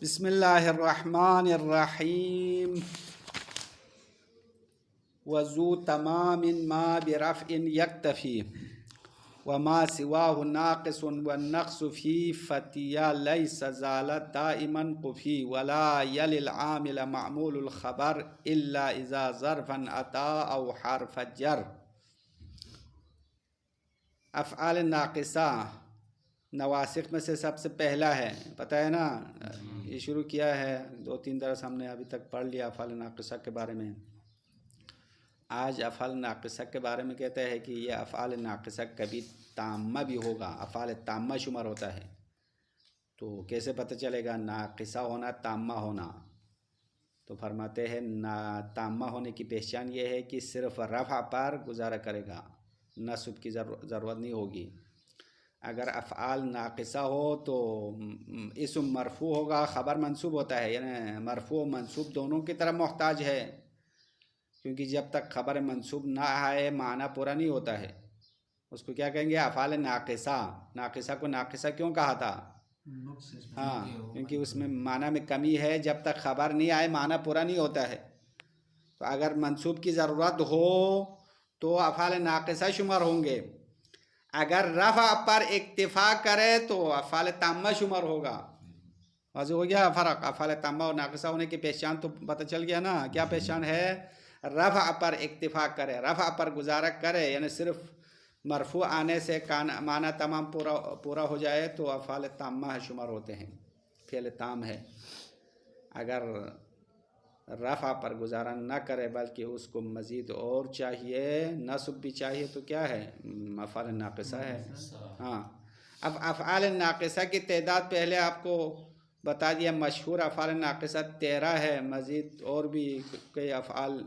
بسم اللہ الرحمن الرحیم وذو تمام ما برفع یکتفی وما سواہ ناقص والنقص فی فتیا لیس زالت دائما قفی ولا یلی العامل معمول الخبر الا اذا ظرفا اتا او حرف جر۔ افعال ناقصہ نواسخ میں سے سب سے پہلا ہے، پتہ ہے نا، یہ شروع کیا ہے 2-3 درس ہم نے ابھی تک پڑھ لیا افعال ناقصہ کے بارے میں۔ آج افعال ناقصہ کے بارے میں کہتا ہے کہ یہ افعال ناقصہ کبھی تامہ بھی ہوگا، افعال تامہ شمار ہوتا ہے۔ تو کیسے پتہ چلے گا ناقصہ ہونا تامہ ہونا؟ تو فرماتے ہیں تامہ ہونے کی پہچان یہ ہے کہ صرف رفع پر گزارا کرے گا، نصب کی ضرورت نہیں ہوگی۔ اگر افعال ناقصہ ہو تو اسم مرفوع ہوگا، خبر منصوب ہوتا ہے، یعنی مرفوع و منصوب دونوں کی طرف محتاج ہے، کیونکہ جب تک خبر منصوب نہ آئے معنی پورا نہیں ہوتا ہے۔ اس کو کیا کہیں گے؟ افعال ناقصہ۔ ناقصہ کو ناقصہ کیوں کہا تھا؟ ہاں، کیونکہ اس میں معنی میں کمی ہے، جب تک خبر نہیں آئے معنی پورا نہیں ہوتا ہے۔ تو اگر منصوب کی ضرورت ہو تو افعال ناقصہ شمار ہوں گے، اگر رفع پر اکتفا کرے تو افعال تامہ شمار ہوگا۔ واضح ہو گیا فرق؟ افعال تامہ اور ناقصہ ہونے کی پہچان تو پتہ چل گیا نا، کیا پہچان ہے؟ رفع پر اکتفا کرے، رفع پر گزارا کرے، یعنی صرف مرفوع آنے سے معنی تمام پورا ہو جائے تو افعال تامہ شمار ہوتے ہیں، فعل تام ہے۔ اگر رفع پر گزارا نہ کرے بلکہ اس کو مزید اور چاہیے، نصب بھی چاہیے، تو کیا ہے؟ افعال ناقصہ ہے۔ ہاں، اب افعال ناقصہ کی تعداد پہلے آپ کو بتا دیا، مشہور افعال ناقصہ 13 ہے، مزید اور بھی کئی افعال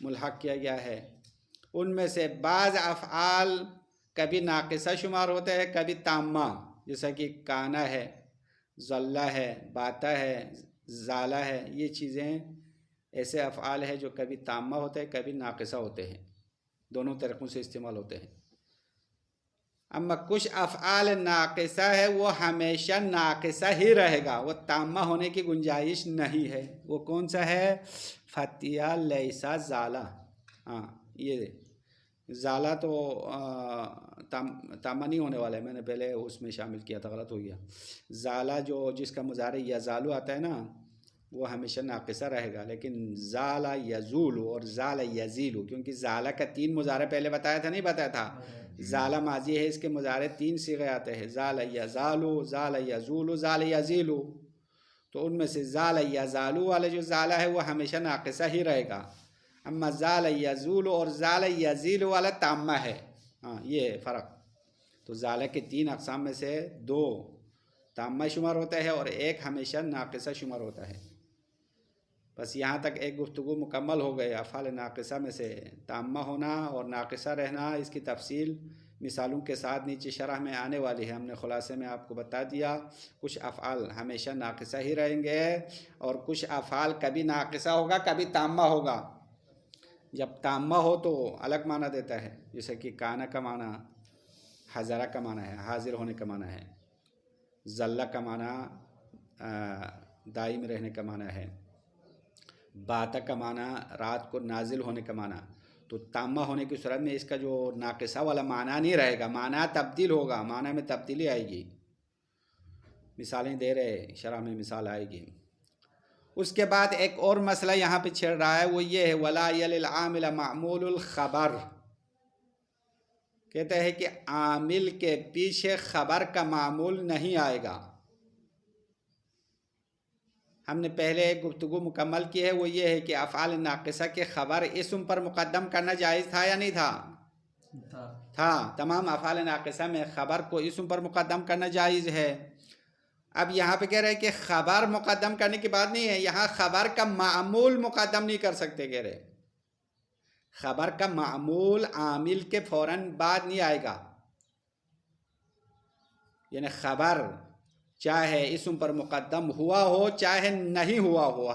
ملحق کیا گیا ہے۔ ان میں سے بعض افعال کبھی ناقصہ شمار ہوتے ہیں، کبھی تامہ، جیسا کہ کانا ہے، ظلہ ہے، باتا ہے، زالہ ہے، یہ چیزیں ایسے افعال ہیں جو کبھی تامہ ہوتے ہیں کبھی ناقصہ ہوتے ہیں، دونوں طریقوں سے استعمال ہوتے ہیں۔ اما کچھ افعال ناقصہ ہے وہ ہمیشہ ناقصہ ہی رہے گا، وہ تامہ ہونے کی گنجائش نہیں ہے۔ وہ کون سا ہے؟ فتیہ، لیسا، زالہ۔ ہاں، یہ زالہ تو تامہ نہیں ہونے والا ہے، میں نے پہلے اس میں شامل کیا تھا، غلط ہو گیا۔ زالہ جس کا مضارع یزالو آتا ہے نا، وہ ہمیشہ ناقصہ رہے گا، لیکن زالہ یزول اور زالہ یزیلو، کیونکہ زالہ کا 3 مضارع پہلے بتایا تھا، نہیں بتایا تھا؟ زالہ ماضی ہے، اس کے مضارع 3 صیغے آتے ہیں، زالہ یزالو، زالہ یزولو، زالہ یزیلو۔ تو ان میں سے زالہ یزالو والا جو زالہ ہے وہ ہمیشہ ناقصہ ہی رہے گا، اما زالہ یزولو اور زالہ یزیلو والا تامہ ہے۔ ہاں، یہ فرق۔ تو زالہ کے 3 اقسام میں سے 2 تامہ شمار ہوتا ہے اور 1 ہمیشہ ناقصہ شمار ہوتا ہے۔ بس یہاں تک ایک گفتگو مکمل ہو گئے۔ افعال ناقصہ میں سے تامہ ہونا اور ناقصہ رہنا، اس کی تفصیل مثالوں کے ساتھ نیچے شرح میں آنے والی ہے۔ ہم نے خلاصے میں آپ کو بتا دیا، کچھ افعال ہمیشہ ناقصہ ہی رہیں گے اور کچھ افعال کبھی ناقصہ ہوگا کبھی تامہ ہوگا۔ جب تامہ ہو تو الگ معنی دیتا ہے، جیسے کہ کانا کا معنی حضرہ کا معنی ہے، حاضر ہونے کا معنی ہے، ظلہ کا معنی دائم رہنے کا معنی ہے، باتا کا معنی رات کو نازل ہونے کا معنی۔ تو تامہ ہونے کی صورت میں اس کا جو ناقصہ والا معنی نہیں رہے گا، معنی تبدیل ہوگا، معنی میں تبدیلی آئے گی۔ مثالیں دے رہے، شرح میں مثال آئے گی۔ اس کے بعد ایک اور مسئلہ یہاں پہ چھڑ رہا ہے، وہ یہ ہے وَلَا يَلِ الْعَامِلَ مَعْمُولُ الْخَبَرِ۔ کہتے ہیں کہ عامل کے پیچھے خبر کا معمول نہیں آئے گا۔ ہم نے پہلے ایک گفتگو مکمل کی ہے، وہ یہ ہے کہ افعال ناقصہ کے خبر اسم پر مقدم کرنا جائز تھا یا نہیں تھا؟ تھا۔ تمام افعال ناقصہ میں خبر کو اسم پر مقدم کرنا جائز ہے۔ اب یہاں پہ کہہ رہے ہیں کہ خبر مقدم کرنے کی بات نہیں ہے، یہاں خبر کا معمول مقدم نہیں کر سکتے، کہہ رہے خبر کا معمول عامل کے فوراً بعد نہیں آئے گا، یعنی خبر چاہے اسم پر مقدم ہوا ہو چاہے نہیں ہوا ہو،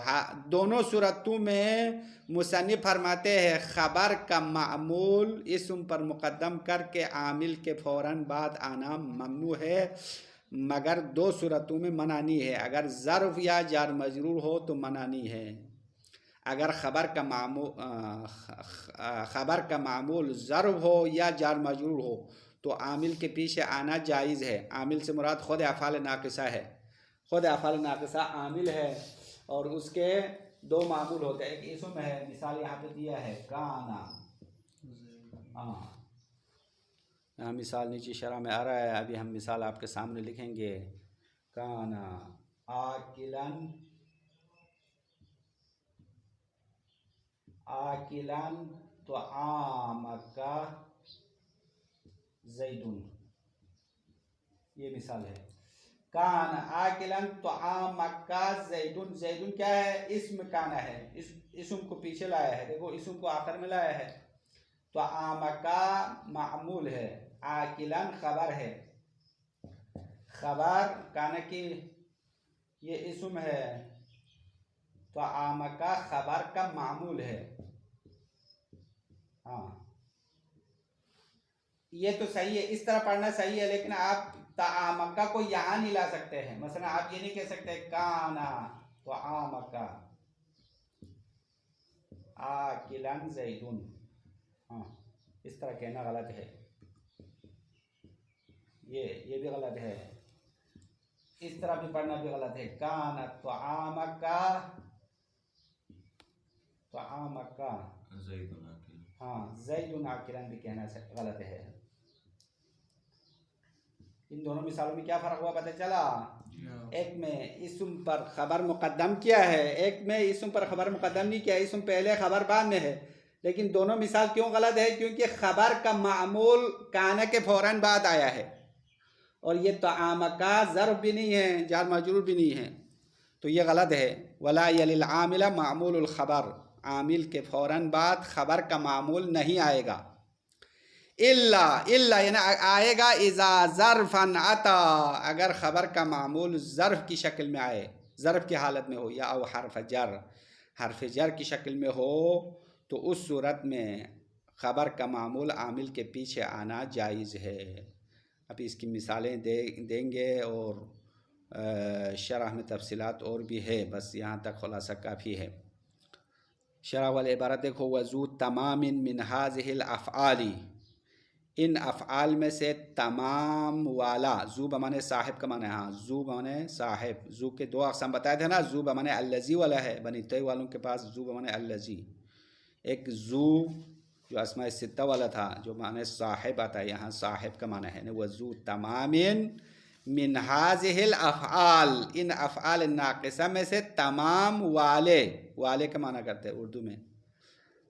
دونوں صورتوں میں مصنف فرماتے ہیں خبر کا معمول اسم پر مقدم کر کے عامل کے فوراً بعد آنا ممنوع ہے، مگر دو صورتوں میں منع نہیں ہے. اگر ظرف یا جار مجرور ہو تو منع نہیں ہے. اگر خبر کا معمول ظرف ہو یا جار مجرور ہو تو عامل کے پیچھے آنا جائز ہے. عامل سے مراد خود افعال ناقصہ ہے. خود افعال ناقصہ عامل ہے اور اس کے دو معمول ہوتے ہیں. ایک اسم ہے، مثال یہاں پہ دیا ہے کانا. یہاں مثال نیچے شرح میں آ رہا ہے. ابھی ہم مثال آپ کے سامنے لکھیں گے. کانا آکلن طعامک زیدن. یہ مثال ہے. کان آکلن طعامک زیدن. زیدن کیا ہے؟ اسم کانا ہے. اسم کو پیچھے لایا ہے. دیکھو اسم کو آخر میں لایا ہے. طعامک معمول ہے. آکلن خبر ہے. خبر کانا کی یہ اسم ہے. طعامک خبر کا معمول ہے. ہاں یہ تو صحیح ہے، اس طرح پڑھنا صحیح ہے. لیکن آپ طعامک کو یہاں نہیں لا سکتے ہیں. مثلا آپ یہ نہیں کہہ سکتے کانا طعامک آکلن زیدن. ہاں اس طرح کہنا غلط ہے. یہ بھی غلط ہے. اس طرح بھی پڑھنا بھی غلط ہے. کانا طعامک زیدن آکلن بھی کہنا غلط ہے. ان دونوں مثالوں میں کیا فرق ہوا پتہ چلا؟ ایک میں اسم پر خبر مقدم کیا ہے، ایک میں اسم پر خبر مقدم نہیں کیا. اسم پہلے خبر بعد میں ہے. لیکن دونوں مثال کیوں غلط ہے؟ کیونکہ خبر کا معمول کانا کے فوراً بعد آیا ہے اور یہ طعامک ظرف بھی نہیں ہے، جار مجرور بھی نہیں ہے. تو یہ غلط ہے. ولا یلی العامل معمول الخبر. عامل کے فوراً بعد خبر کا معمول نہیں آئے گا. الا یعنی آئے گا اذا ظرفا عطا، اگر خبر کا معمول ظرف کی شکل میں آئے، ظرف کی حالت میں ہو، یا او حرف جر کی شکل میں ہو تو اس صورت میں خبر کا معمول عامل کے پیچھے آنا جائز ہے. ابھی اس کی مثالیں دیں گے اور شرح میں تفصیلات اور بھی ہے. بس یہاں تک خلاصہ کافی ہے. شرح والعبارت دیکھو. وذو تمام من هذه الافعال، ان افعال میں سے تمام والا. ذو بمانے صاحب کا معنی ہے. ہاں ذو بمانے صاحب. ذو کے دو اقسام بتائے تھے نا. ذو بمانے الذی والا ہے، بنی تی والوں کے پاس ذو بمانے الذی. ایک ذو جو اسماء ستہ والا تھا جو معنی صاحب آتا ہے، یہاں صاحب کا معنی ہے. وذو تمام من هذه الافعال، ان افعال ناقصہ میں سے تمام والے کا معنی کرتے ہیں اردو میں.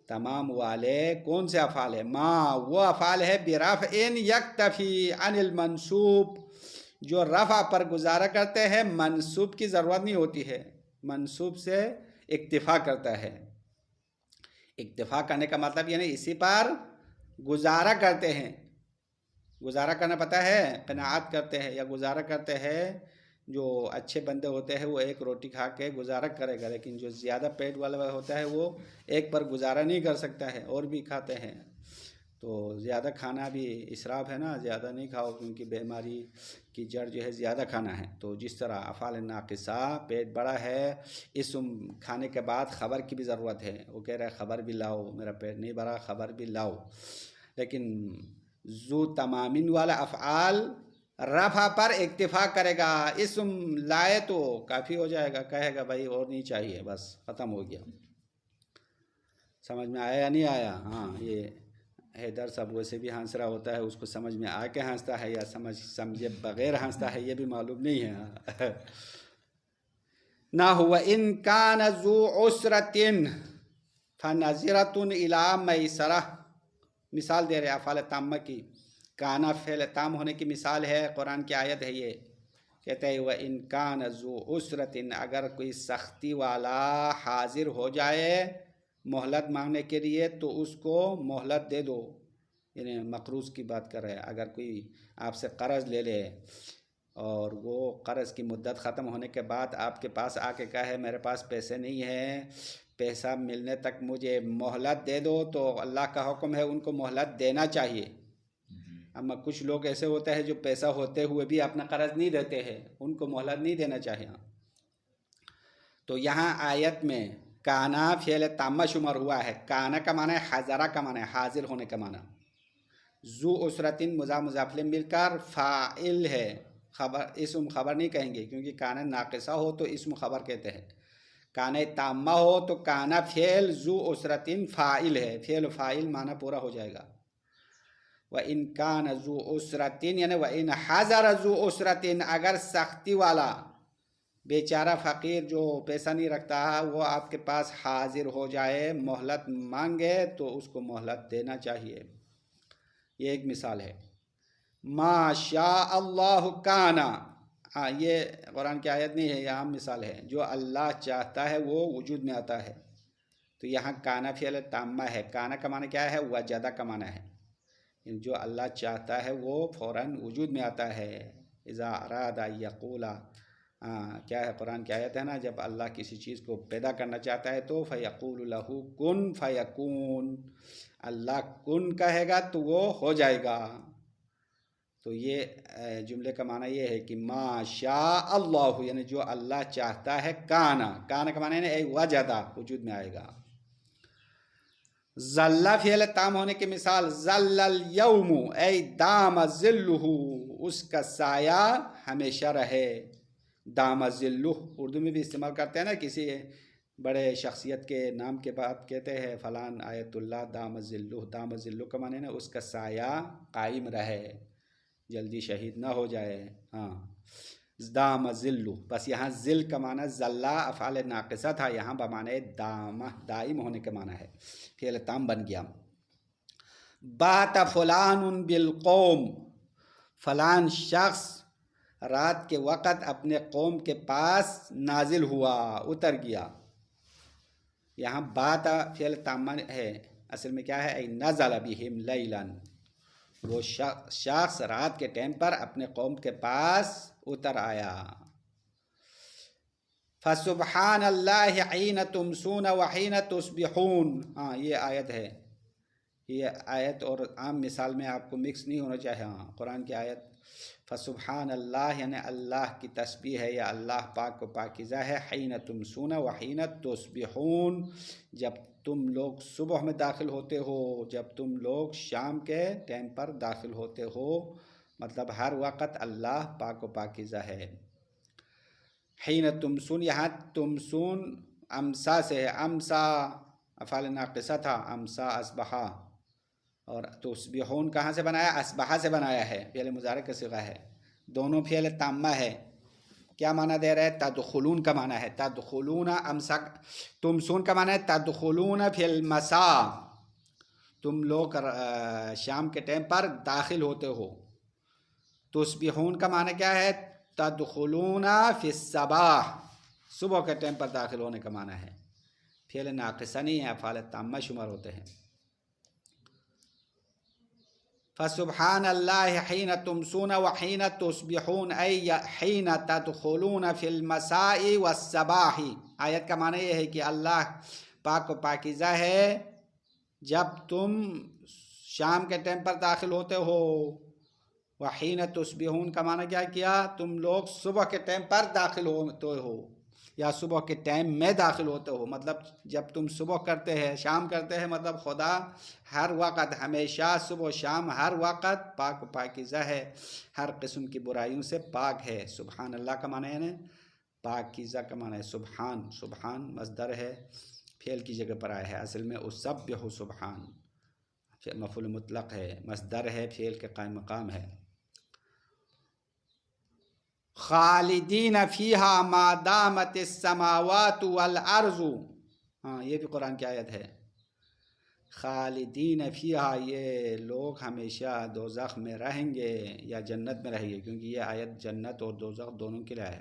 تمام والے کون سے افعال ہے؟ ما وہ افعال ہے برفع یکتفی عن المنصوب، جو رفع پر گزارا کرتے ہیں، منصوب کی ضرورت نہیں ہوتی ہے. منصوب سے اکتفا کرتا ہے. اکتفا کرنے کا مطلب یعنی اسی پر گزارا کرتے ہیں. گزارا کرنا پتہ ہے؟ قناعت کرتے ہیں یا گزارا کرتے ہیں. جو اچھے بندے ہوتے ہیں وہ ایک روٹی کھا کے گزارا کرے گا، لیکن جو زیادہ پیٹ والا ہوتا ہے وہ ایک پر گزارا نہیں کر سکتا ہے اور بھی کھاتے ہیں. تو زیادہ کھانا بھی اسراف ہے نا. زیادہ نہیں کھاؤ کیونکہ بیماری کی جڑ جو ہے زیادہ کھانا ہے. تو جس طرح افعال ناقصہ پیٹ بڑا ہے، اسم کھانے کے بعد خبر کی بھی ضرورت ہے. وہ کہہ رہا ہے خبر بھی لاؤ، میرا پیٹ نہیں بھرا، خبر بھی لاؤ. لیکن ذو تمامین والا افعال رفع پر اکتفا کرے گا. اسم لائے تو کافی ہو جائے گا، کہے گا بھائی اور نہیں چاہیے، بس ختم ہو گیا. سمجھ میں آیا یا نہیں آیا؟ ہاں یہ حیدر صاحب ویسے بھی ہنس رہا ہوتا ہے، اس کو سمجھ میں آ کے ہنستا ہے یا سمجھے بغیر ہنستا ہے یہ بھی معلوم نہیں ہے. نہ ہوا ان کان ذو عسرۃ فنظرۃ الی میسرہ. مثال دے رہے افعال تامہ کی. کانا فعل تام ہونے کی مثال ہے، قرآن کی آیت ہے یہ. کہتے ہیں وَإِن كَانَ ذُو عُسْرَةٍ، اگر کوئی سختی والا حاضر ہو جائے مہلت مانگنے کے لیے تو اس کو مہلت دے دو. یعنی مقروض کی بات کر رہے ہیں. اگر کوئی آپ سے قرض لے لے اور وہ قرض کی مدت ختم ہونے کے بعد آپ کے پاس آ کے کہے میرے پاس پیسے نہیں ہیں، پیسہ ملنے تک مجھے مہلت دے دو، تو اللہ کا حکم ہے ان کو مہلت دینا چاہیے. اما کچھ لوگ ایسے ہوتے ہیں جو پیسہ ہوتے ہوئے بھی اپنا قرض نہیں دیتے ہیں، ان کو مہلت نہیں دینا چاہیے. تو یہاں آیت میں کانا فعل تامہ شمار ہوا ہے. کانا کا معنی ہے حاضرہ کا معنی ہے حاضر ہونے کا معنی. ذو اسرتن مضاف مضاف الیہ مل کر فاعل ہے، خبر اسم خبر نہیں کہیں گے کیونکہ کانا ناقصہ ہو تو اسم خبر کہتے ہیں. کانا تامہ ہو تو کانا فعل ذو اسرتن فاعل ہے، فعل فاعل معنی پورا ہو جائے گا. وَإِن كَانَ ذُو أُسْرَةٍ یعنی وَإِنْ حَضَرَ ذُو أُسْرَةٍ اگر سختی والا بیچارہ فقیر جو پیسہ نہیں رکھتا وہ آپ کے پاس حاضر ہو جائے، مہلت مانگے تو اس کو مہلت دینا چاہیے. یہ ایک مثال ہے. ما شاء اللہ کانا، یہ قرآن کی آیت نہیں ہے، یہ عام مثال ہے. جو اللہ چاہتا ہے وہ وجود میں آتا ہے. تو یہاں کانا فعل تامہ ہے. کانا کا معنی کیا ہے؟ وجدہ کا معنی ہے. جو اللہ چاہتا ہے وہ فوراً وجود میں آتا ہے. اذا اراد یقول، کیا ہے قرآن کی آیت ہے نا، جب اللہ کسی چیز کو پیدا کرنا چاہتا ہے تو فیقول لہ کن فیکون، اللہ کن کہے گا تو وہ ہو جائے گا. تو یہ جملے کا معنی یہ ہے کہ ما شاء اللہ یعنی جو اللہ چاہتا ہے، کانا کا معنی ہے اے وجدہ وجود میں آئے گا. ظل فعل تام ہونے کی مثال ظل الیوم اے دام ظلہ، اس کا سایہ ہمیشہ رہے. دام ظلہ اردو میں بھی استعمال کرتے ہیں نا، کسی بڑے شخصیت کے نام کے بعد کہتے ہیں فلان آیت اللہ دام ظلہ. دام ظلہ کا معنی ہے اس کا سایہ قائم رہے، جلدی شہید نہ ہو جائے. دام ظلہ، بس یہاں ذل کا معنی ذلہ افعال ناقصہ تھا، یہاں بمعنی دامہ دائم ہونے کا معنی ہے، فعل تام بن گیا. بات فلان بالقوم، فلان شخص رات کے وقت اپنے قوم کے پاس نازل ہوا، اتر گیا. یہاں بات فعل تام ہے، اصل میں کیا ہے؟ نزل بہم لیلا، وہ شخص رات کے ٹائم پر اپنے قوم کے پاس اتر آیا. فسبحان اللہ حین تمسون وحین تصبحون، یہ آیت ہے. یہ آیت اور عام مثال میں آپ کو مکس نہیں ہونا چاہیے. قرآن کی آیت فسبحان اللہ یعنی اللہ کی تسبیح ہے یا اللہ پاک و پاکیزہ ہے. حین تمسون وحین تصبحون، جب تم لوگ صبح میں داخل ہوتے ہو، جب تم لوگ شام کے ٹائم پر داخل ہوتے ہو، مطلب ہر وقت اللہ پاک و پاکیزہ ہے. حین تمسون، یہاں تمسون امسا سے ہے، امسا افعال ناقصہ تھا، امسا اصبحا. اور تصبحون کہاں سے بنایا؟ اصبحا سے بنایا ہے، فعل مضارع کا صیغہ ہے. دونوں فعل تامہ ہے. کیا معنی دے رہا ہے؟ تدخلون کا معنی ہے. تدخلون امسا، تمسون کا معنی ہے تدخلون فی المساء، تم لوگ شام کے ٹائم پر داخل ہوتے ہو. تصبحون کا معنی کیا ہے؟ تدخلون فی الصباح، صبح کے ٹائم پر داخل ہونے کا معنی ہے. فعل ناقصہ نہیں ہے، افعال تامہ شمار ہوتے ہیں. فسبحان اللہ حین تمسون وحین تصبحون ای حین تدخلون فی المساء والصباح. آیت کا معنی یہ ہے کہ اللہ پاک و پاکیزہ ہے جب تم شام کے ٹائم پر داخل ہوتے ہو. وحین تصبحون کا معنی کیا کیا؟ تم لوگ صبح کے ٹائم پر داخل ہوتے ہو یا صبح کے ٹائم میں داخل ہوتے ہو. مطلب جب تم صبح کرتے ہیں شام کرتے ہیں، مطلب خدا ہر وقت ہمیشہ صبح و شام ہر وقت پاک و پاکیزہ ہے، ہر قسم کی برائیوں سے پاک ہے. سبحان اللہ کا معنی ہے نا، پاکیزہ کا معنی ہے سبحان. سبحان مصدر ہے، فعل کی جگہ پر آیا ہے. اصل میں اسبح سبحان مفعول مطلق ہے، مصدر ہے، فعل کے قائم مقام ہے. خالدین فیہا ما دامت السماوات والارض، یہ بھی قرآن کی آیت ہے. خالدین فیہا، یہ لوگ ہمیشہ دوزخ میں رہیں گے یا جنت میں رہیں گے، کیونکہ یہ آیت جنت اور دوزخ دونوں کے لیے ہے.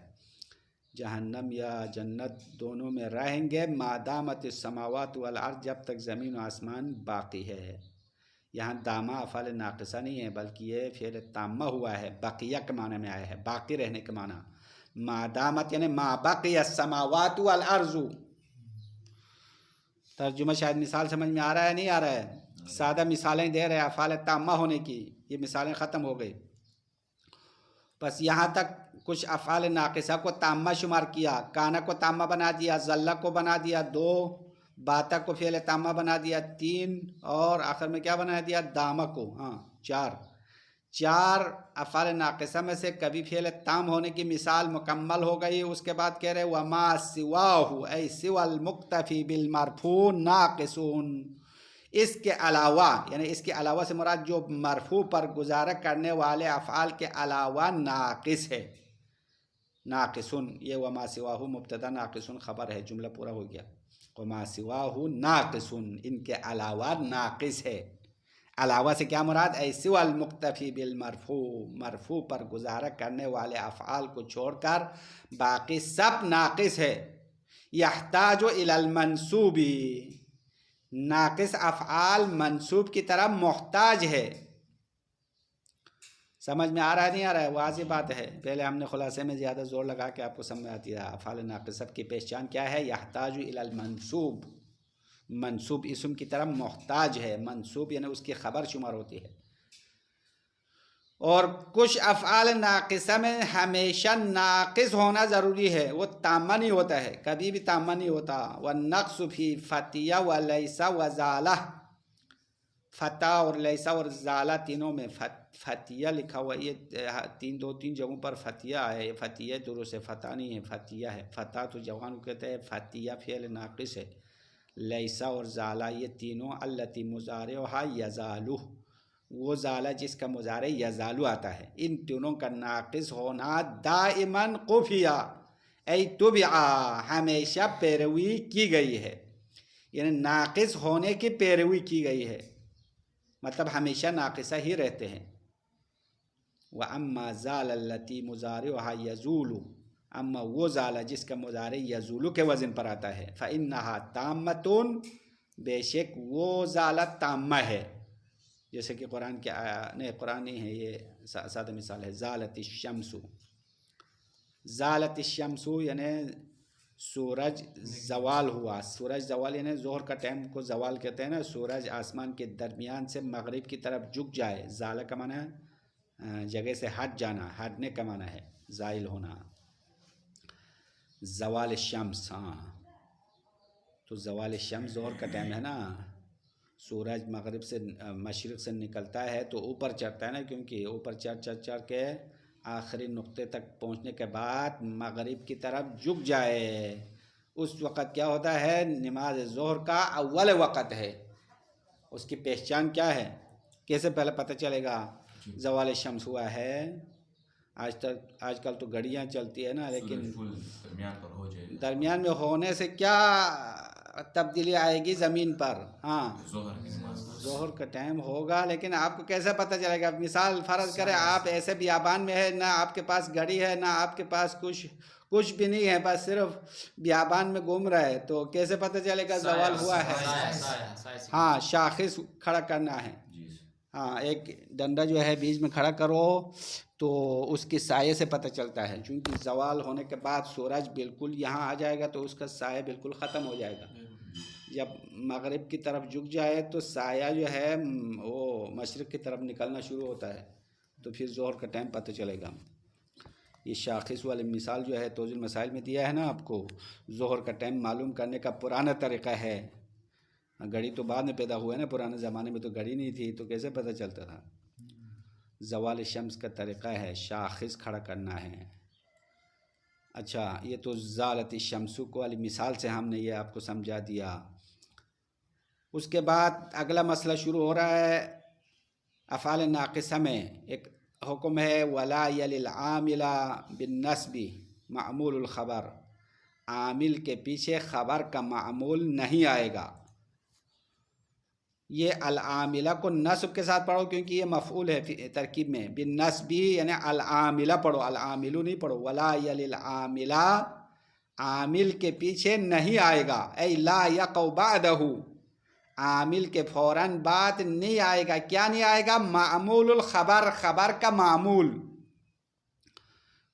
جہنم یا جنت دونوں میں رہیں گے. ما دامت السماوات والارض، جب تک زمین و آسمان باقی ہے. یہاں دامہ افعال ناقصہ نہیں ہے بلکہ یہ فعل تامہ ہوا ہے، بقیہ کے معنی میں آیا ہے، باقی رہنے کے معنی. ما دامت یعنی ما بقی السماوات والارض. ترجمہ شاید مثال سمجھ میں آ رہا ہے نہیں آ رہا ہے؟ سادہ مثالیں دے رہے ہیں افعال تامہ ہونے کی. یہ مثالیں ختم ہو گئی. بس یہاں تک کچھ افعال ناقصہ کو تامہ شمار کیا. کانا کو تامہ بنا دیا، ظلہ کو بنا دیا 2، باتا کو فعل تامہ بنا دیا 3، اور آخر میں کیا بنا دیا؟ دامہ کو. 4 افعال ناقصہ میں سے کبھی فعل تام ہونے کی مثال مکمل ہو گئی. اس کے بعد کہہ رہے وما سواہ ای سوى المکتفی بالمرفوع ناقصون، اس کے علاوہ، یعنی اس کے علاوہ سے مراد جو مرفوع پر گزارا کرنے والے افعال کے علاوہ ناقص ہے. ناقصن، یہ وما سواہ مبتدا ناقصن خبر ہے، جملہ پورا ہو گیا. وما سواہ ناقصن، ان کے علاوہ ناقص ہے. علاوہ سے کیا مراد؟ ای سوى المکتفی بالمرفوع، مرفوع پر گزارا کرنے والے افعال کو چھوڑ کر باقی سب ناقص ہے. یحتاج الی المنصوب، ناقص افعال منصوب کی طرف محتاج ہے. سمجھ میں آ رہا ہے نہیں آ رہا ہے؟ واضح بات ہے. پہلے ہم نے خلاصے میں زیادہ زور لگا کے آپ کو سمجھ میں آتی ہے. افعال ناقصت کی پہچان کیا ہے؟ یحتاج الی المنصوب، منصوب اسم کی طرف محتاج ہے. منصوب یعنی اس کی خبر شمار ہوتی ہے. اور کچھ افعال ناقصہ میں ہمیشہ ناقص ہونا ضروری ہے، وہ تامہ نہیں ہوتا ہے، کبھی بھی تامہ نہیں ہوتا. والنقص فی فتیہ و لیسہ و زالہ، فتح اور لیسہ اور زالہ تینوں میں فتیہ لکھا ہوا. یہ 2-3 جگہوں پر فتیہ ہے. فتیہ درست فتح نہیں ہے، فتیہ ہے. فتح تو جوان کو کہتے ہیں، فتیہ فعل ناقص ہے. لیسہ اور زالہ یہ تینوں التی مضارعها یزالو، وہ زالہ جس کا مضارع یزالو آتا ہے. ان تینوں کا ناقص ہونا دائما قفیہ ای تبعا، ہمیشہ پیروی کی گئی ہے، یعنی ناقص ہونے کی پیروی کی گئی ہے، مطلب ہمیشہ ناقصہ ہی رہتے ہیں. وَأَمَّا زَالَ الَّتِي مُضَارِعُهَا يَزُولُ، اما وہ زالہ جس کا مضارع یزولو کے وزن پر آتا ہے، فَإِنَّهَا تَامَّةٌ، بے شک وہ زالہ تامہ ہے. جیسے کہ قرآن کے نہیں، قرآن نہیں ہے، یہ سادہ مثال ہے. زالت الشمس، زالت الشمس یعنی سورج زوال ہوا. سورج زوال یعنی ظہر کا ٹائم کو زوال کہتے ہیں نا. سورج آسمان کے درمیان سے مغرب کی طرف جھک جائے. زالہ کا معنی ہے جگہ سے ہٹ جانا، ہٹنے کا معنی ہے زائل ہونا. زوال الشمس، تو زوال الشمس ظہر کا ٹائم ہے نا. سورج مغرب سے مشرق سے نکلتا ہے تو اوپر چڑھتا ہے نا، کیونکہ اوپر چڑھ کے آخری نقطے تک پہنچنے کے بعد مغرب کی طرف جھک جائے. اس وقت کیا ہوتا ہے؟ نماز ظہر کا اول وقت ہے. اس کی پہچان کیا ہے؟ کیسے پہلے پتہ چلے گا زوال شمس ہوا ہے؟ آج کل تو گھڑیاں چلتی ہے نا، لیکن درمیان میں ہونے سے کیا تبدیلی آئے گی زمین پر؟ ظہر کا ٹائم ہوگا، لیکن آپ کو کیسے پتہ چلے گا؟ مثال فرض کرے آپ ایسے بیابان میں ہے، نہ آپ کے پاس گھڑی ہے، نہ آپ کے پاس کچھ بھی نہیں ہے، بس صرف بیابان میں گھوم رہا ہے، تو کیسے پتہ چلے گا زوال ہوا ہے؟ شاخص کھڑا کرنا ہے. ایک ڈنڈا جو ہے بیچ میں کھڑا کرو تو اس کے سائے سے پتہ چلتا ہے، چونکہ زوال ہونے کے بعد سورج بالکل یہاں آ جائے گا تو اس کا سایہ بالکل ختم ہو جائے گا. جب مغرب کی طرف جھک جائے تو سایہ جو ہے وہ مشرق کی طرف نکلنا شروع ہوتا ہے، تو پھر ظہر کا ٹائم پتہ چلے گا. یہ شاخص والی مثال جو ہے توضیح المسائل میں دیا ہے نا آپ کو. ظہر کا ٹائم معلوم کرنے کا پرانا طریقہ ہے. گھڑی تو بعد میں پیدا ہوا ہے نا، پرانے زمانے میں تو گھڑی نہیں تھی، تو کیسے پتہ چلتا تھا؟ زوال شمس کا طریقہ ہے شاخص کھڑا کرنا ہے. اچھا، یہ تو زالت الشمس کو والی مثال سے ہم نے یہ آپ کو سمجھا دیا. اس کے بعد اگلا مسئلہ شروع ہو رہا ہے افعال ناقصہ میں. ایک حکم ہے ولا یلی العامل بالنصب معمول الخبر، عامل کے پیچھے خبر کا معمول نہیں آئے گا. یہ العاملہ کو نصب کے ساتھ پڑھو کیونکہ یہ مفعول ہے ترکیب میں. بالنصب یعنی العاملہ پڑھو، العامل نہیں پڑھو. ولا یلی العاملہ، عامل کے پیچھے نہیں آئے گا. ای لا یقع بعدہ، عامل کے فوراً بعد نہیں آئے گا. کیا نہیں آئے گا؟ معمول الخبر، خبر کا معمول.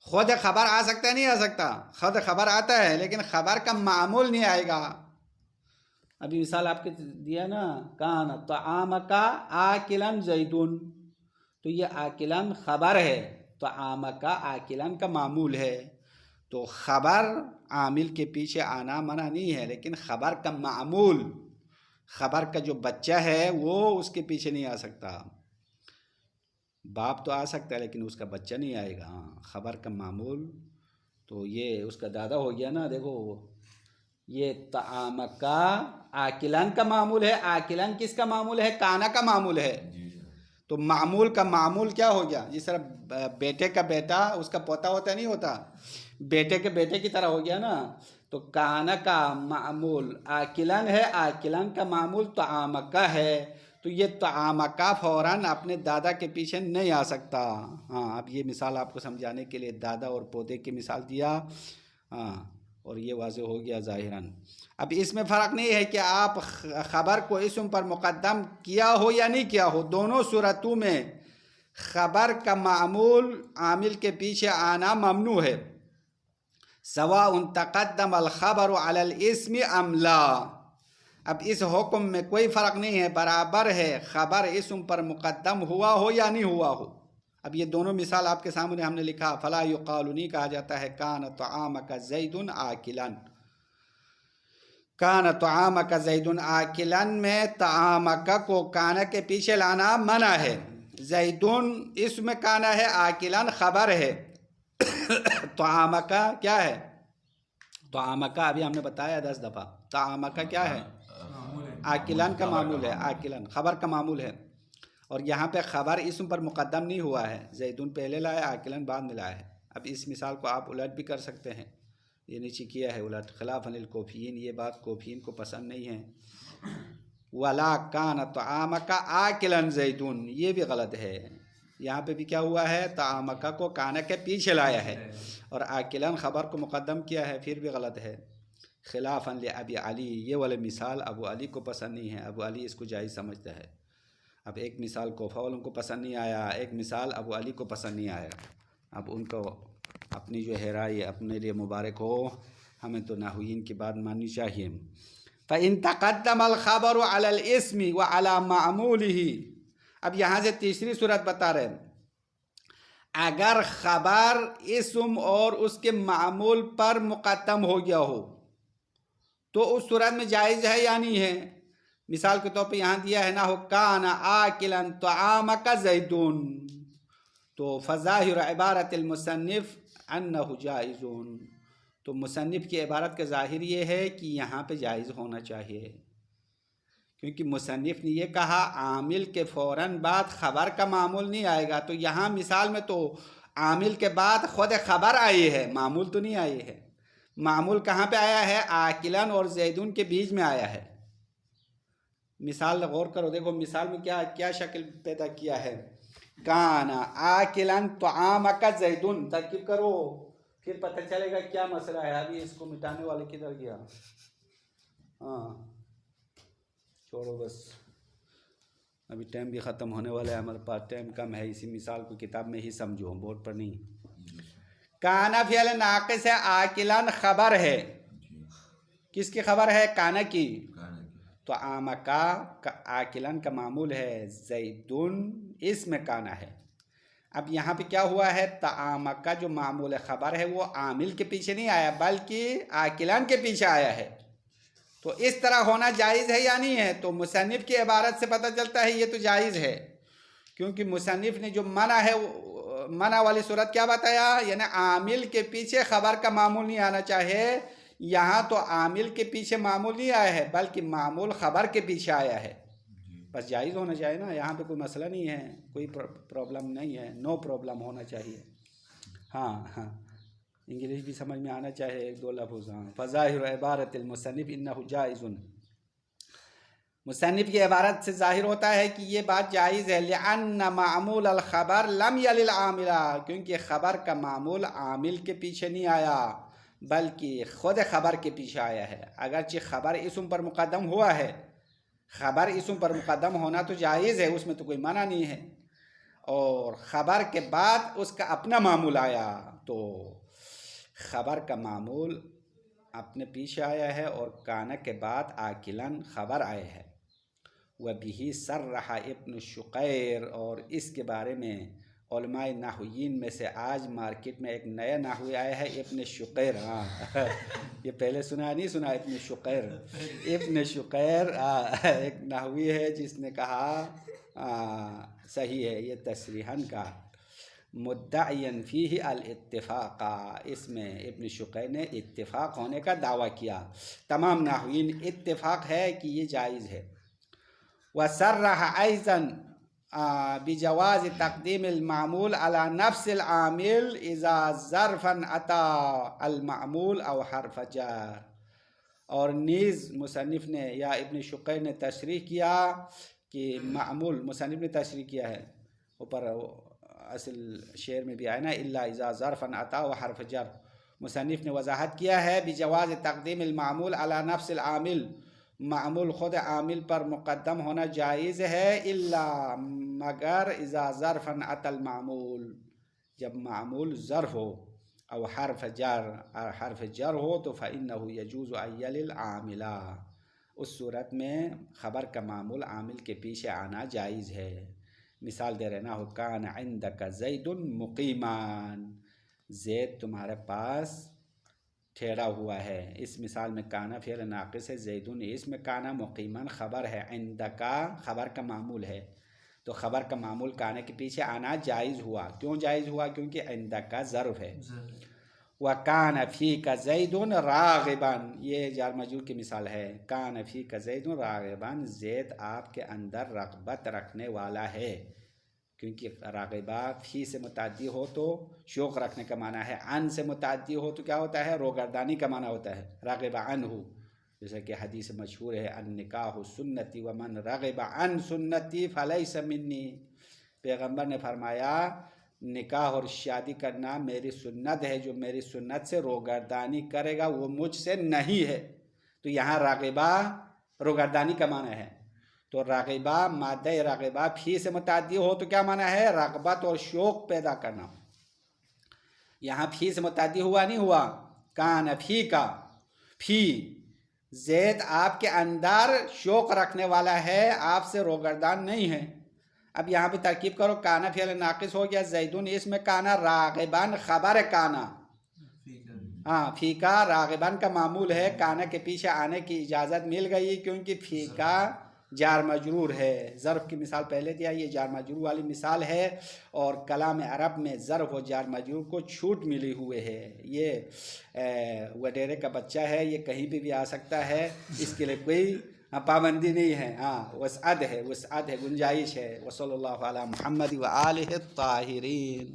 خود خبر آ سکتا ہے نہیں آ سکتا؟ خود خبر آتا ہے لیکن خبر کا معمول نہیں آئے گا. ابھی مثال آپ کے دیا نا، کان طعامک آکلا زیدون، تو تو یہ آکلن خبر ہے، طعام کا آکلن کا معمول ہے. تو خبر عامل کے پیچھے آنا منع نہیں ہے، لیکن خبر کا معمول، خبر کا جو بچہ ہے وہ اس کے پیچھے نہیں آ سکتا. باپ تو آ سکتا ہے لیکن اس کا بچہ نہیں آئے گا. خبر کا معمول تو یہ اس کا دادا ہو گیا نا. دیکھو یہ طعام کا آکلن کا معمول ہے. آکلن کس کا معمول ہے؟ کانا کا معمول ہے. تو معمول کا معمول کیا ہو گیا؟ جس طرح بیٹے کا بیٹا اس کا پوتا ہوتا نہیں ہوتا، بیٹے کے بیٹے کی طرح ہو گیا نا. تو کانا کا معمول آکلن ہے، آکلن کا معمول طعام کا ہے. تو یہ طعام کا فوراً اپنے دادا کے پیچھے نہیں آ سکتا. ہاں، اب یہ مثال آپ کو سمجھانے کے لیے دادا اور پودے کی مثال دیا. ہاں، اور یہ واضح ہو گیا ظاہراً. اب اس میں فرق نہیں ہے کہ آپ خبر کو اسم پر مقدم کیا ہو یا نہیں کیا ہو، دونوں صورتوں میں خبر کا معمول عامل کے پیچھے آنا ممنوع ہے. سواء تقدم الخبر علی الاسم ام لا. اب اس حکم میں کوئی فرق نہیں ہے، برابر ہے خبر اسم پر مقدم ہوا ہو یا نہیں ہوا ہو. اب یہ دونوں مثال آپ کے سامنے ہم نے لکھا. فلا یقال نہیں کہا جاتا ہے کان طعامک زید آکلا. کان طعامک زید آکلا میں طعامک کو کانا کے پیچھے لانا منع ہے. زیدن اسم کانا ہے، آکلا خبر ہے. طعامک کیا ہے؟ طعامک ابھی ہم نے بتایا 10 دفعہ. طعامک کیا ہے؟ آکلن کا معمول ہے. آکلن خبر کا معمول ہے. اور یہاں پہ خبر اسم پر مقدم نہیں ہوا ہے، زیدون پہلے لایا، آکلن بعد میں لایا ہے. اب اس مثال کو آپ الٹ بھی کر سکتے ہیں. یہ نیچے کیا ہے الٹ، خلافاً للکوفیین. یہ بات کوفیین کو پسند نہیں ہے. ولا کان طعامک آکلا زیدون، یہ بھی غلط ہے. یہاں پہ بھی کیا ہوا ہے؟ طعامک کو کانا کے پیچھے لایا ہے اور آکلن خبر کو مقدم کیا ہے، پھر بھی غلط ہے. خلافاً لابی علی، یہ والی مثال ابو علی کو پسند نہیں ہے. ابو علی اس کو جائز سمجھتا ہے. اب ایک مثال کوفہ والوں کو پسند نہیں آیا، ایک مثال ابو علی کو پسند نہیں آیا. اب ان کو اپنی جو ہے رائے اپنے لیے مبارک ہو، ہمیں تو نحویین کی بات ماننی چاہیے. فَإِن تَقَدَّمَ الْخَبَرُ عَلَى الْإِسْمِ وَعَلَى مَعْمُولِهِ. اب یہاں سے تیسری صورت بتا رہے ہیں. اگر خبر اسم اور اس کے معمول پر مقدم ہو گیا ہو تو اس صورت میں جائز ہے یا نہیں ہے؟ مثال کے طور پہ یہاں دیا ہے نا کان آکلا طعامک زیدون. تو فظاہر عبارت المصنف انہ جائز. تو مصنف کی عبارت کا ظاہر یہ ہے کہ یہاں پہ جائز ہونا چاہیے، کیونکہ مصنف نے یہ کہا عامل کے فوراً بعد خبر کا معمول نہیں آئے گا. تو یہاں مثال میں تو عامل کے بعد خود خبر آئی ہے، معمول تو نہیں آئی ہے. معمول کہاں پہ آیا ہے؟ آکلن اور زیدون کے بیچ میں آیا ہے. مثال غور کرو، دیکھو مثال میں کیا شکل پیدا کیا ہے. کان آکلن طعامک زیدون، ترکیب کرو پھر پتہ چلے گا کیا مسئلہ ہے. ابھی اس کو مٹانے والے کدھر گیا؟ ہاں چھوڑو بس، ابھی ٹائم بھی ختم ہونے والا ہے، ہمارے پاس ٹائم کم ہے. اسی مثال کو کتاب میں ہی سمجھو، بورڈ پر نہیں. کانا فعل ناقص ہے، آکلن خبر ہے. کس کی خبر ہے؟ کانا کی. تو آمکا آکلن کا معمول ہے، زیدون اسم کانا ہے. اب یہاں پہ کیا ہوا ہے؟ طعامکا جو معمول خبر ہے وہ عامل کے پیچھے نہیں آیا بلکہ آکلن کے پیچھے آیا ہے. تو اس طرح ہونا جائز ہے یا نہیں ہے؟ تو مصنف کی عبارت سے پتہ چلتا ہے یہ تو جائز ہے، کیونکہ مصنف نے جو منع ہے، منع والی صورت کیا بتایا؟ یعنی عامل کے پیچھے خبر کا معمول نہیں آنا چاہیے. یہاں تو عامل کے پیچھے معمول نہیں آیا ہے بلکہ معمول خبر کے پیچھے آیا ہے. بس جائز ہونا چاہیے نا، یہاں پہ کوئی مسئلہ نہیں ہے، کوئی پرابلم نہیں ہے، نو پرابلم ہونا چاہیے. ہاں انگلش بھی سمجھ میں آنا چاہیے، ایک دو لفظ. فظاہر عبارت المصنف انہ جائز. مصنف کی عبارت سے ظاہر ہوتا ہے کہ یہ بات جائز ہے. لأن معمول الخبر لم یل العامل، کیونکہ خبر کا معمول عامل کے پیچھے نہیں آیا بلکہ خود خبر کے پیچھے آیا ہے. اگرچہ خبر اسم پر مقدم ہوا ہے، خبر اسم پر مقدم ہونا تو جائز ہے، اس میں تو کوئی منع نہیں ہے. اور خبر کے بعد اس کا اپنا معمول آیا تو خبر کا معمول اپنے پیچھے آیا ہے اور کانا کے بعد آکلن خبر آئے ہے. وبہ صرح ابن شقیر، اور اس کے بارے میں علماء نحویین میں سے آج مارکیٹ میں ایک نیا نحوی آیا ہے، ابن شقیر۔ ہاں یہ پہلے نہیں سنا ابن شقیر؟ ابن شقیر ایک نحوی ہے جس نے کہا صحیح ہے یہ تصریحاً کا، مدعین فیہ الاتفاق، اس میں ابن شقیر نے اتفاق ہونے کا دعویٰ کیا، تمام نحویین اتفاق ہے کہ یہ جائز ہے۔ وصرح ایضاً بجواز تقدیم المعمول على نفس العامل اذا ظرفا اتى المعمول او حرف جر، اور نیز مصنف نے یا ابن شقیر نے تشریح کیا کہ معمول، مصنف نے تشریح کیا ہے، اوپر اصل شعر میں بھی آیا نا، الا اذا ظرفا اتى وحرف جر، مصنف نے وضاحت کیا ہے بجواز تقدیم المعمول على نفس العامل، معمول خود عامل پر مقدم ہونا جائز ہے، الا مگر اذا ظرفا اتى المعمول، جب معمول ظرف ہو، او حرف جر، اور حرف جر ہو تو فإنه يجوز أن يلي العامل، اس صورت میں خبر کا معمول عامل کے پیچھے آنا جائز ہے۔ مثال دے رہنا ہو، کان عندک زید مقیما، زید تمہارے پاس ٹھہرا ہوا ہے، اس مثال میں کانا فعل ناقص ہے، زیدن اسم کانا، مقیمن خبر ہے، عندکا خبر کا معمول ہے، تو خبر کا معمول کانا کے پیچھے آنا جائز ہوا۔ کیوں جائز ہوا؟ کیونکہ عندکا ظرف ہے۔ وَكَانَ فِيكَ زَيْدٌ رَاغِبًا، یہ جار مجرور کی مثال ہے، کان فیک زید راغباً، زید آپ کے اندر رغبت رکھنے والا ہے، کیونکہ راغبہ فی سے متعدی ہو تو شوق رکھنے کا معنی ہے، عن سے متعدی ہو تو کیا ہوتا ہے؟ روگردانی کا معنی ہوتا ہے، راغب عنہ، جیسا کہ حدیث مشہور ہے، النکاح سنتی ومن رغب عن سنتی فلیس منی، پیغمبر نے فرمایا نکاح اور شادی کرنا میری سنت ہے، جو میری سنت سے روگردانی کرے گا وہ مجھ سے نہیں ہے، تو یہاں راغبہ روگردانی کا معنی ہے، تو راغبہ مادہ راغبہ فی سے متعدی ہو تو کیا معنی ہے؟ رغبت اور شوق پیدا کرنا، یہاں فی سے متعدی ہوا نہیں ہوا، کان فی کا، فی زید آپ کے اندر شوق رکھنے والا ہے، آپ سے روگردان نہیں ہے۔ اب یہاں پہ ترکیب کرو، کانا فعل ناقص ہو گیا، زیدون اس میں کانا، راغبان خبر کانا، ہاں فی کا راغبان کا معمول ہے، کانا کے پیچھے آنے کی اجازت مل گئی کیونکہ فی کا جار مجرور ہے، ظرف کی مثال پہلے دیا، یہ جار مجرور والی مثال ہے، اور کلام عرب میں ظرف و جار مجرور کو چھوٹ ملی ہوئے ہے، یہ وڈیرے کا بچہ ہے، یہ کہیں بھی آ سکتا ہے، اس کے لیے کوئی پابندی نہیں ہے، ہاں وسعت ہے، گنجائش ہے۔ وصلی اللہ علی محمد و آلہ الطاہرین۔